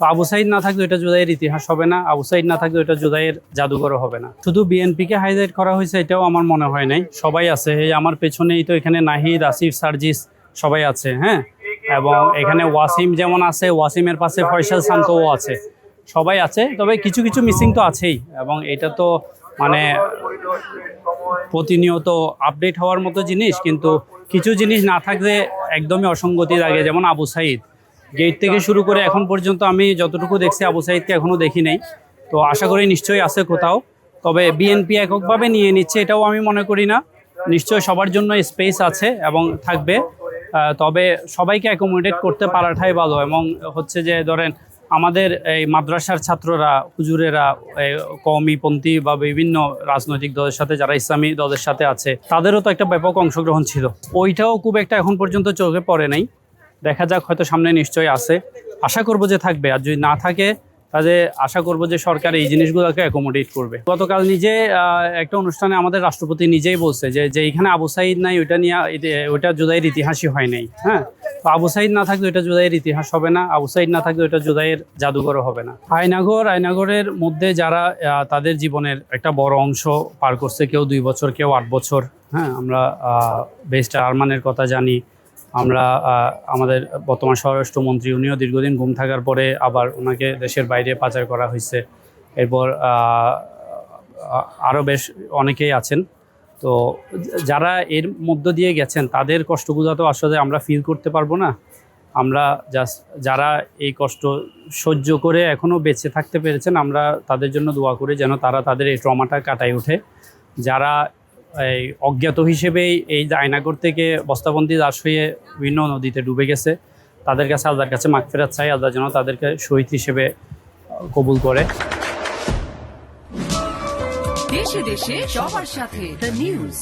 তো আবু সাইদ না থাকলে এটা জুলাইয়ের ইতিহাস হবে না, আবু সাইদ না থাকলে এটা জুলাইয়ের জাদুঘরও হবে না। শুধু বিএনপিকে হাইলাইট করা হয়েছে এটাও আমার মনে হয় নাই, সবাই আছে। এই আমার পেছনেই তো এখানে নাহিদ, আসিফ, সার্জিস সবাই আছে, হ্যাঁ। এবং এখানে ওয়াসিম যেমন আছে, ওয়াসিমের পাশে ফয়সাল শান্তও আছে, সবাই আছে। তবে কিছু কিছু মিসিং তো আছেই, এবং এটা তো মানে প্রতিনিয়ত আপডেট হওয়ার মতো জিনিস। কিন্তু কিছু জিনিস না থাকলে একদমই অসঙ্গতি লাগে, যেমন আবু সাইদ গেট থেকে শুরু করে এখন পর্যন্ত আমি যতটুকু দেখছি আবু সাইদকে এখনও দেখি নাই। তো আশা করি নিশ্চয়ই আছে কোথাও। তবে বিএনপি এককভাবে নিয়ে নিচ্ছে এটাও আমি মনে করি না, নিশ্চয়ই সবার জন্য স্পেস আছে এবং থাকবে। তবে সবাইকে অ্যাকোমোডেট করতে পারাটাই ভালো। এবং হচ্ছে যে ধরেন আমাদের এই মাদ্রাসার ছাত্ররা, হুজুরেরা, কওমিপন্থী বা বিভিন্ন রাজনৈতিক দলের সাথে, যারা ইসলামী দলের সাথে আছে, তাদেরও তো একটা ব্যাপক অংশগ্রহণ ছিল। ওইটাও খুব একটা এখন পর্যন্ত চোখে পড়ে নাই। দেখা যাক, হয়তো সামনে নিশ্চয়ই আছে, আশা করব যে থাকবে। আর যদি না থাকে তাহলে আশা করব যে সরকার এই জিনিসগুলোকে অ্যাকোমোডেট করবে। গতকাল নিজে একটা অনুষ্ঠানে আমাদের রাষ্ট্রপতি নিজেই বলছে যে এইখানে আবু সাইদ নাই, ওইটা নিয়ে ওইটা জুলাইয়ের ইতিহাসই হয় নাই, হ্যাঁ। তো আবু সাইদ না থাকলে এটা জুলাইয়ের ইতিহাস হবে না, আবু সাইদ না থাকলে এটা জুলাইয়ের জাদুঘরও হবে না। আয়নাঘরের মধ্যে যারা তাদের জীবনের একটা বড় অংশ পার করছে, কেউ 2 বছর, কেউ 8 বছর, হ্যাঁ। আমরা বেস্টার আরমানের কথা জানি, আমরা আমাদের বর্তমান স্বরাষ্ট্রমন্ত্রী, উনিও দীর্ঘদিন গুম থাকার পরে আবার ওনাকে দেশের বাইরে পাচার করা হয়েছে। এরপর আরও বেশ অনেকেই আছেন। তো যারা এর মধ্য দিয়ে গেছেন তাদের কষ্টগুলো তো আসলে আমরা ফিল করতে পারবো না। আমরা জাস্ট যারা এই কষ্ট সহ্য করে এখনও বেঁচে থাকতে পেরেছেন, আমরা তাদের জন্য দোয়া করি যেন তারা তাদের এই ট্রমাটা কাটায় ওঠে। যারা এই অজ্ঞাত হিসেবেই এই আয়নাঘর থেকে বস্তাবন্দি লাশ হয়ে বিভিন্ন নদীতে ডুবে গেছে, তাদের কাছে, আল্লাহর কাছে মাগফিরাত চাই, আল্লাহ যেন তাদেরকে শহীদ হিসেবে কবুল করে। দেশে দেশে সবার সাথে দ্য নিউজ।